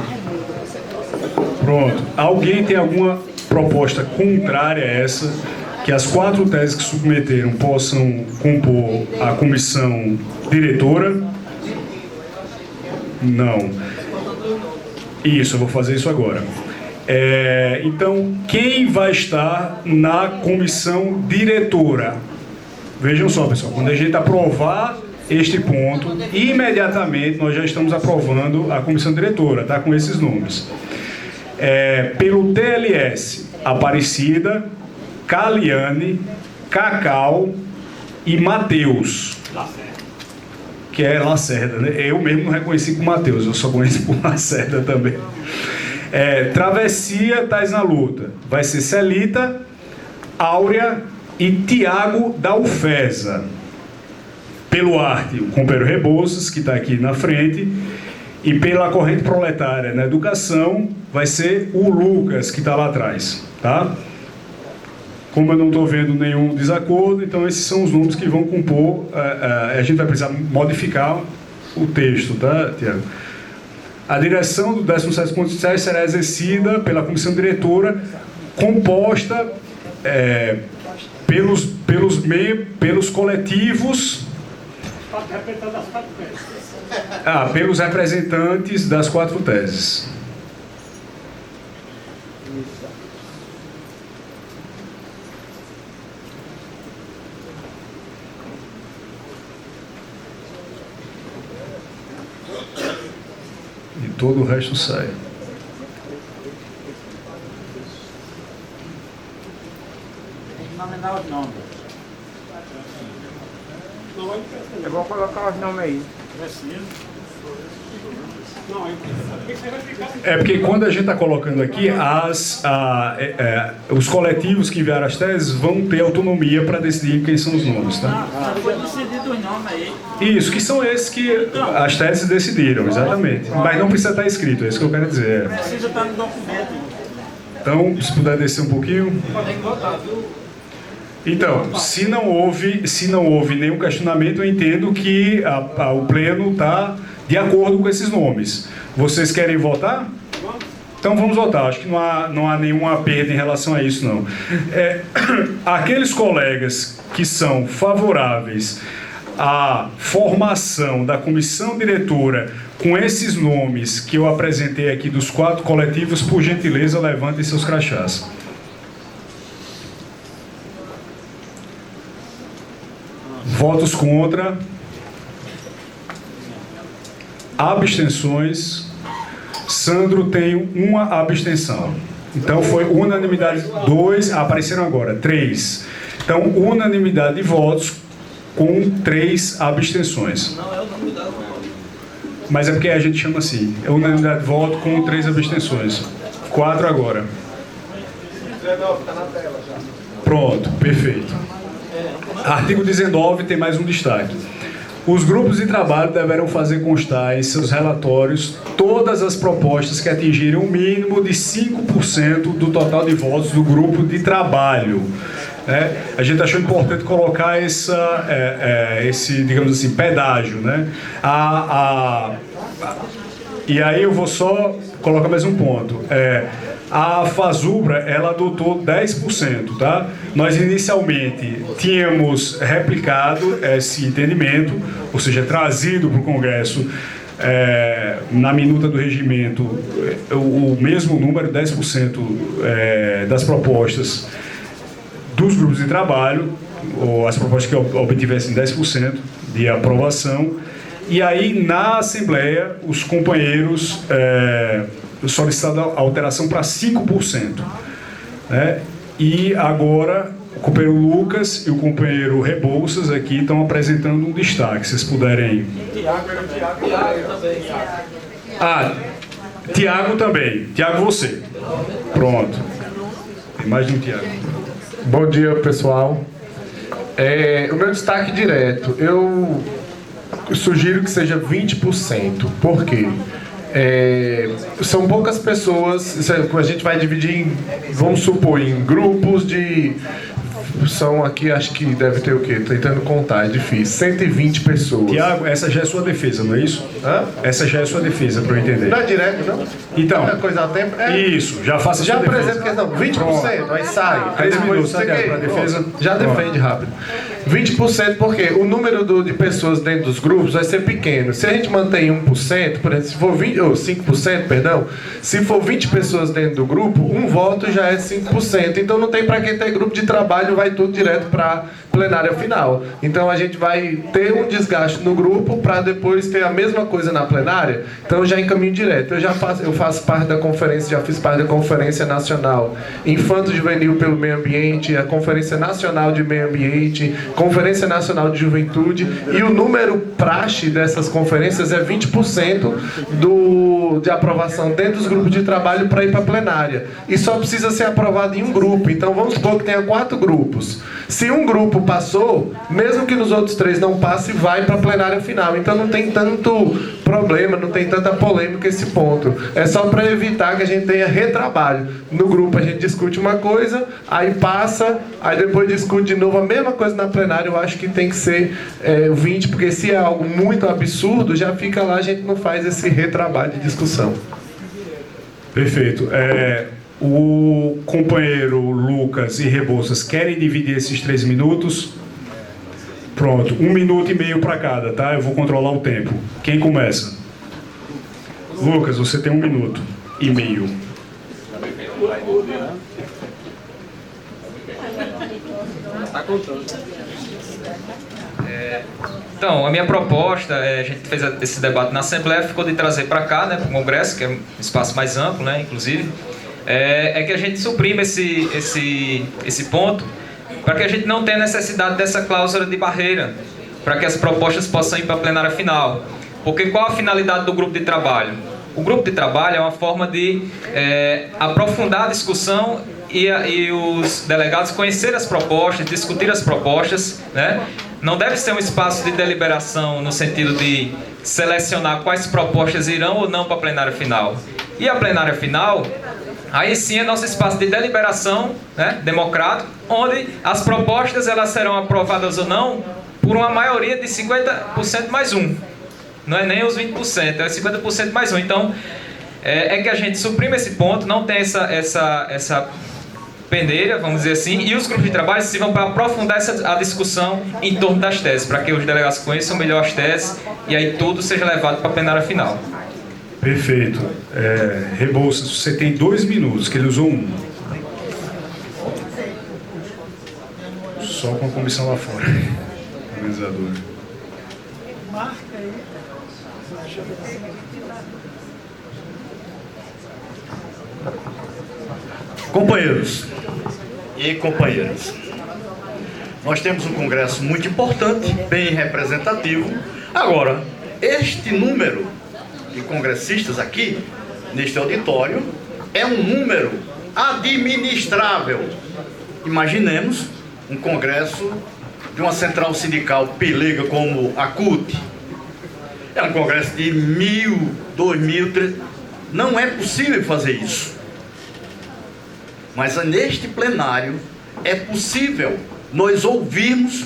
Pronto. Alguém tem alguma proposta contrária a essa, que as 4 teses que submeteram possam compor a comissão diretora? Não. Isso, eu vou fazer isso agora. Então, quem vai estar na comissão diretora? Vejam só, pessoal, quando a gente aprovar este ponto, imediatamente nós já estamos aprovando a comissão diretora, tá? Com esses nomes. Pelo TLS, Aparecida, Caliane, Cacau e Mateus. Que é Lacerda, né? Eu mesmo não reconheci com Mateus, eu só conheço por Lacerda também. Travessia, Tais na Luta. Vai ser Celita, Áurea e Tiago da UFESA. Pelo Arte, o companheiro Rebouças, que está aqui na frente. E pela corrente proletária na educação, vai ser o Lucas, que está lá atrás. Tá? Como eu não estou vendo nenhum desacordo, então esses são os nomes que vão compor. A gente vai precisar modificar o texto, tá, Tiago? A direção do 17º Ponto Judiciário será exercida pela comissão diretora, composta pelos coletivos, pelos representantes das 4 teses. E todo o resto sai. Nominar os nomes. Eu vou colocar os nomes aí. Porque quando a gente está colocando aqui, os coletivos que enviaram as teses vão ter autonomia para decidir quem são os nomes, tá? Foi decidido os nomes aí. Isso, que são esses que as teses decidiram, exatamente. Mas não precisa estar escrito, é isso que eu quero dizer. Precisa estar no documento. Então, se puder descer um pouquinho. Tem que votar, viu? Então, se não houve nenhum questionamento, eu entendo que o Pleno está de acordo com esses nomes. Vocês querem votar? Então vamos votar. Acho que não há nenhuma perda em relação a isso, não. Aqueles colegas que são favoráveis à formação da comissão diretora com esses nomes que eu apresentei aqui dos 4 coletivos, por gentileza, levantem seus crachás. Votos contra. Abstenções. Sandro tem uma abstenção. Então foi unanimidade. 2, apareceram agora 3. Então unanimidade de votos com 3 abstenções. Não é unanimidade, mas é porque a gente chama assim. É unanimidade de voto com 3 abstenções. 4 agora. 19 está na tela já. Pronto, perfeito. Artigo 19 tem mais um destaque. Os grupos de trabalho deverão fazer constar em seus relatórios todas as propostas que atingirem um mínimo de 5% do total de votos do grupo de trabalho. A gente achou importante colocar esse, digamos assim, pedágio, né? E aí eu vou só colocar mais um ponto. A Fazubra, ela adotou 10%, tá? Nós inicialmente tínhamos replicado esse entendimento, ou seja, trazido para o Congresso, na minuta do regimento, o mesmo número, 10% das propostas dos grupos de trabalho, ou as propostas que obtivessem 10% de aprovação, e aí na Assembleia os companheiros solicitaram a alteração para 5%. Né? E agora o companheiro Lucas e o companheiro Rebouças aqui estão apresentando um destaque. Vocês puderem... Tiago também. Tiago também. Tiago, você. Pronto. Tem mais de um Tiago. Bom dia, pessoal. O meu destaque direto, eu sugiro que seja 20%. Por quê? São poucas pessoas, a gente vai dividir vamos supor, em grupos de... São aqui, acho que deve ter o quê? Tentando contar, é difícil. 120 pessoas. Tiago, essa já é sua defesa, não é isso? Hã? Essa já é sua defesa, para eu entender. Não é direto, não? Então. É coisa a tempo? Isso, já faça a já sua defesa. Já apresento questão, 20%, aí sai. 3 minutos, você quer para a defesa? Já defende rápido. 20% porque o número de pessoas dentro dos grupos vai ser pequeno. Se a gente mantém 1%, por exemplo, se for 5%, perdão, se for 20 pessoas dentro do grupo, um voto já é 5%. Então não tem para quem ter grupo de trabalho, vai tudo direto para plenária final. Então a gente vai ter um desgaste no grupo para depois ter a mesma coisa na plenária. Então eu já encaminho direto. Eu faço parte da conferência, já fiz parte da Conferência Nacional Infanto Juvenil pelo Meio Ambiente, a Conferência Nacional de Meio Ambiente, Conferência Nacional de Juventude, e o número praxe dessas conferências é 20% de aprovação dentro dos grupos de trabalho para ir para a plenária. E só precisa ser aprovado em um grupo. Então vamos supor que tenha 4 grupos. Se um grupo passou, mesmo que nos outros 3 não passe, vai para a plenária final. Então não tem tanto problema, não tem tanta polêmica esse ponto. É só para evitar que a gente tenha retrabalho. No grupo a gente discute uma coisa, aí passa, aí depois discute de novo a mesma coisa na plenária. Eu acho que tem que ser 20, porque se é algo muito absurdo, já fica lá, a gente não faz esse retrabalho de discussão. Perfeito. O companheiro Lucas e Rebouças querem dividir esses 3 minutos? Pronto, 1 minuto e meio para cada, tá? Eu vou controlar o tempo. Quem começa? Lucas, você tem 1 minuto e meio. Tá contando. Então, a minha proposta, a gente fez esse debate na Assembleia, ficou de trazer para cá, né, para o Congresso, que é um espaço mais amplo, né, inclusive, é que a gente suprima esse ponto, para que a gente não tenha necessidade dessa cláusula de barreira, para que as propostas possam ir para a plenária final. Porque qual a finalidade do grupo de trabalho? O grupo de trabalho é uma forma de aprofundar a discussão e os delegados conhecerem as propostas, discutir as propostas, né? Não deve ser um espaço de deliberação no sentido de selecionar quais propostas irão ou não para a plenária final. E a plenária final, aí sim é nosso espaço de deliberação, né, democrático, onde as propostas elas serão aprovadas ou não por uma maioria de 50% mais 1. Não é nem os 20%, é 50% mais 1. Então, é que a gente suprime esse ponto, não tem essa pendeira, vamos dizer assim, e os grupos de trabalho sirvam para aprofundar a discussão em torno das teses, para que os delegados conheçam melhor as teses e aí tudo seja levado para a plenária final. Perfeito. Rebouças, você tem 2 minutos, que ele usou 1. Só com a comissão lá fora. Organizadora. Marca aí. Companheiros e companheiras, nós temos um congresso muito importante, bem representativo. Agora, este número de congressistas aqui, neste auditório, é um número administrável. Imaginemos um congresso de uma central sindical pelega como a CUT. É um congresso de 1.000, 2.000, 3.000. Não é possível fazer isso. Mas neste plenário é possível nós ouvirmos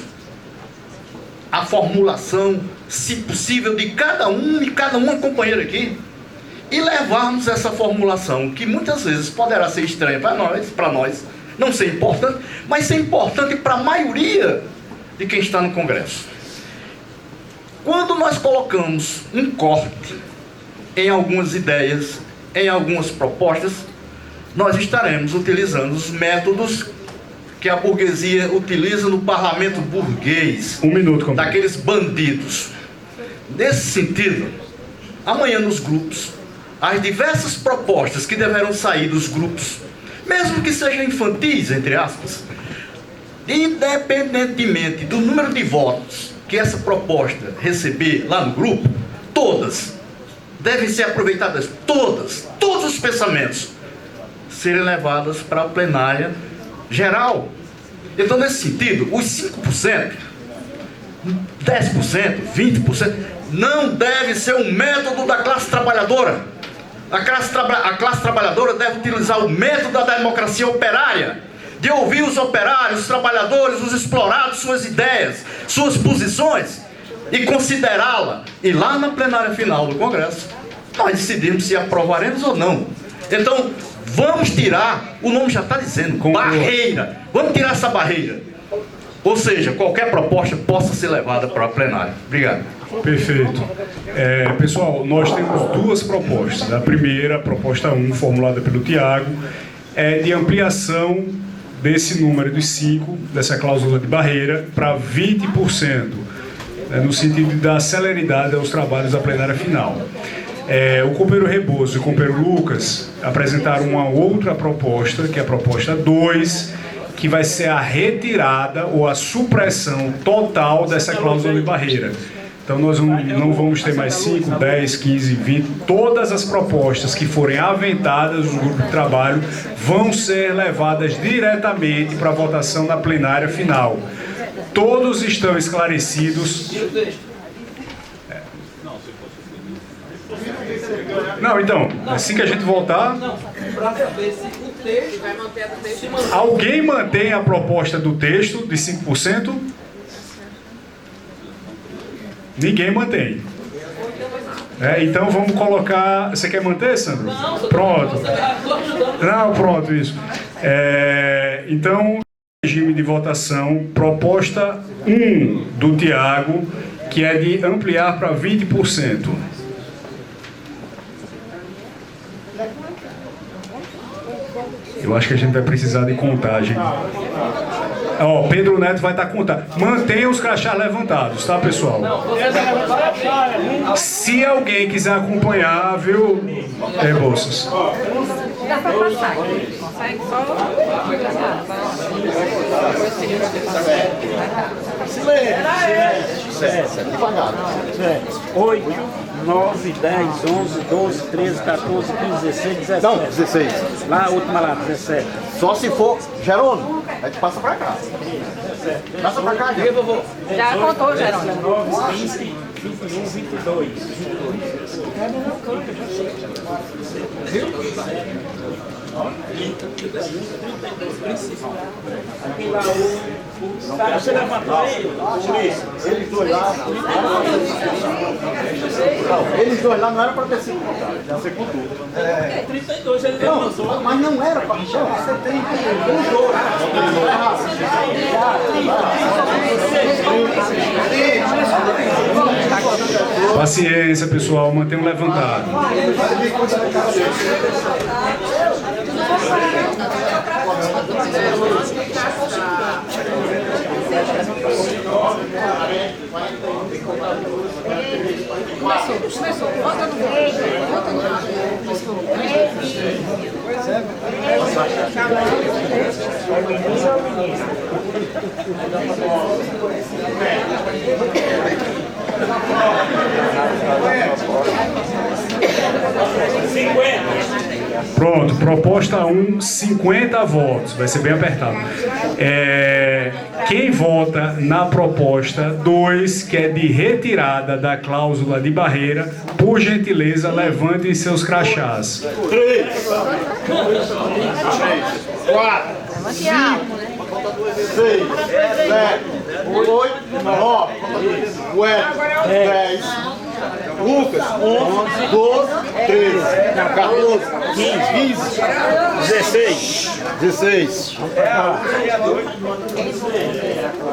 a formulação, se possível, de cada um e cada uma companheira aqui. e levarmos essa formulação, que muitas vezes poderá ser estranha para nós, não ser importante, mas ser importante para a maioria de quem está no Congresso. Quando nós colocamos um corte em algumas ideias, em algumas propostas, nós estaremos utilizando os métodos que a burguesia utiliza no parlamento burguês. Um minuto, daqueles bandidos. Nesse sentido, amanhã nos grupos, as diversas propostas que deverão sair dos grupos, mesmo que sejam infantis, entre aspas, independentemente do número de votos que essa proposta receber lá no grupo, todas devem ser aproveitadas, todos os pensamentos serem levados para a plenária geral. Então, nesse sentido, os 5%, 10%, 20%, não deve ser um método da classe trabalhadora. A classe trabalhadora deve utilizar o método da democracia operária, de ouvir os operários, os trabalhadores, os explorados, suas ideias, suas posições, e considerá-la. E lá na plenária final do Congresso, nós decidimos se aprovaremos ou não. Então, vamos tirar, o nome já está dizendo, barreira. Vamos tirar essa barreira. Ou seja, qualquer proposta possa ser levada para a plenária. Obrigado. Perfeito. Pessoal, nós temos duas propostas. A primeira, a proposta 1, formulada pelo Tiago, é de ampliação desse número dos 5, dessa cláusula de barreira, para 20%, no sentido de dar celeridade aos trabalhos da plenária final. O companheiro Rebozo e o companheiro Lucas apresentaram uma outra proposta, que é a proposta 2, que vai ser a retirada ou a supressão total dessa cláusula de barreira. Então nós não vamos ter mais 5, 10, 15, 20. Todas as propostas que forem aventadas no grupo de trabalho vão ser levadas diretamente para a votação na plenária final. Todos estão esclarecidos. Não, então, assim que a gente voltar... Alguém mantém a proposta do texto de 5%? Ninguém mantém. Então vamos colocar... Você quer manter, Sandro? Não, pronto. Não, pronto, isso. Então, regime de votação, proposta 1 do Tiago, que é de ampliar para 20%. Eu acho que a gente vai precisar de contagem. Pedro Neto vai estar contando. Mantenha os crachás levantados, tá, pessoal? Se alguém quiser acompanhar, viu, Bolsas? Dá pra passar. Consegue só... 8, 9, 10, 11, 12, 13, 14, 15, 16, 17. Não, 16. Lá, a última lá, 17. Só se for Jerônimo, a gente passa pra cá. Passa pra cá, gente. Já contou, Jerônimo. 19, 20, 21, 22. Aqui lá o cara, você levantou aí? Eles dois lá. Não, eles dois lá não era para ter sido contado, já ser com tudo. 32 ele levantou. Mas não era para. Você tem um jogo. Paciência, pessoal, mantenham levantado. Começou. Volta no Pronto, proposta 1, 50 votos, vai ser bem apertado. Quem vota na proposta 2, que é de retirada da cláusula de barreira, por gentileza, levantem seus crachás. 3, 4, 5, 6, 7, 8, 9, 10. Lucas, 11, 12, 13, 14, 15, 16. 16.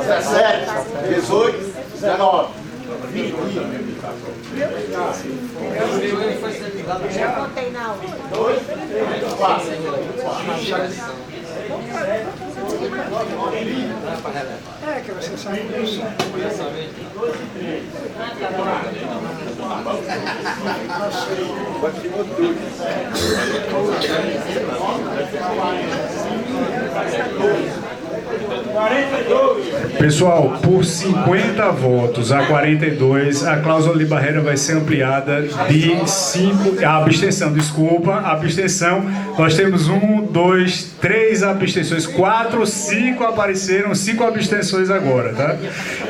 17, 18, 19. Já contei na aula. 2, 3, 4. É que você sabe disso. Pessoal, por 50 votos a 42, a cláusula de barreira vai ser ampliada de 5... A abstenção, desculpa, a abstenção. Nós temos 1, 2, 3 abstenções, 4, 5 apareceram, 5 abstenções agora, tá?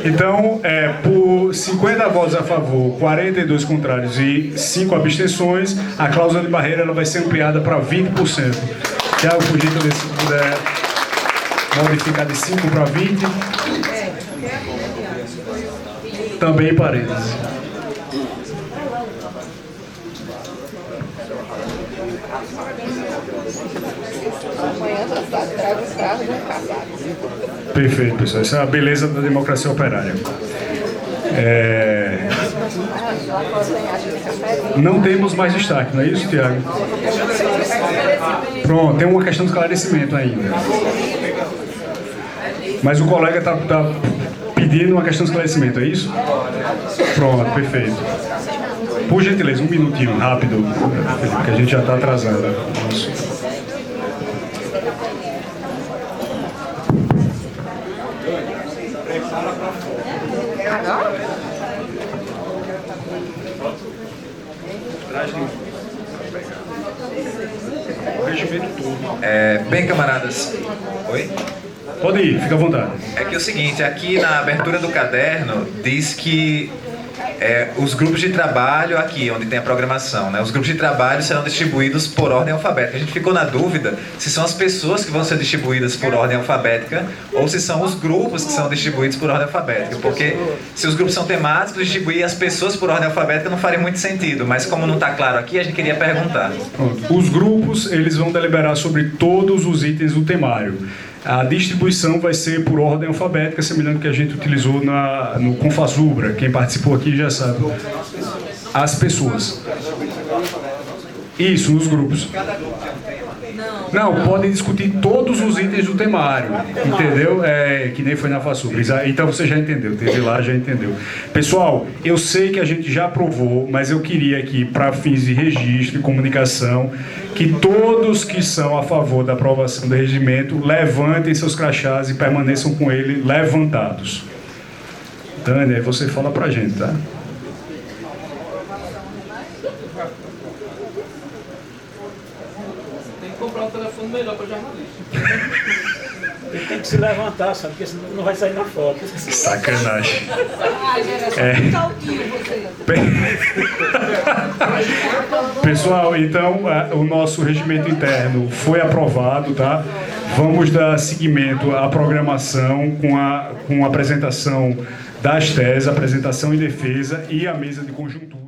Então, por 50 votos a favor, 42 contrários e 5 abstenções, a cláusula de barreira ela vai ser ampliada para 20%. Tiago Fugito, se puder modificar de 5 para 20. Também em parênteses. Perfeito, pessoal. Essa é a beleza da democracia operária. Não temos mais destaque, não é isso, Tiago? Pronto, tem uma questão de esclarecimento ainda. Mas o colega está pedindo uma questão de esclarecimento, é isso? Pronto, perfeito. Por gentileza, um minutinho, rápido, porque a gente já está atrasado. Bem, camaradas. Oi? Pode ir, fica à vontade. É que é o seguinte, aqui na abertura do caderno diz que os grupos de trabalho aqui, onde tem a programação, né? Os grupos de trabalho serão distribuídos por ordem alfabética. A gente ficou na dúvida se são as pessoas que vão ser distribuídas por ordem alfabética ou se são os grupos que são distribuídos por ordem alfabética. Porque se os grupos são temáticos, distribuir as pessoas por ordem alfabética não faria muito sentido. Mas como não está claro aqui, a gente queria perguntar. Pronto. Os grupos, eles vão deliberar sobre todos os itens do temário. A distribuição vai ser por ordem alfabética, semelhante ao que a gente utilizou no Confazubra. Quem participou aqui já sabe. As pessoas. Isso, nos grupos. Não, podem discutir todos os itens do temário, entendeu? Que nem foi na Confazubra. Então você já entendeu, teve lá, já entendeu. Pessoal, eu sei que a gente já aprovou, mas eu queria aqui, para fins de registro e comunicação, que todos que são a favor da aprovação do regimento levantem seus crachás e permaneçam com ele levantados. Dani, aí você fala pra gente, tá? Tem que comprar um telefone melhor para jornalista. Ele tem que se levantar, sabe? Porque senão não vai sair na foto. Sacanagem. Pessoal, então o nosso regimento interno foi aprovado, tá? Vamos dar seguimento à programação com a apresentação das teses, apresentação e defesa e a mesa de conjuntura.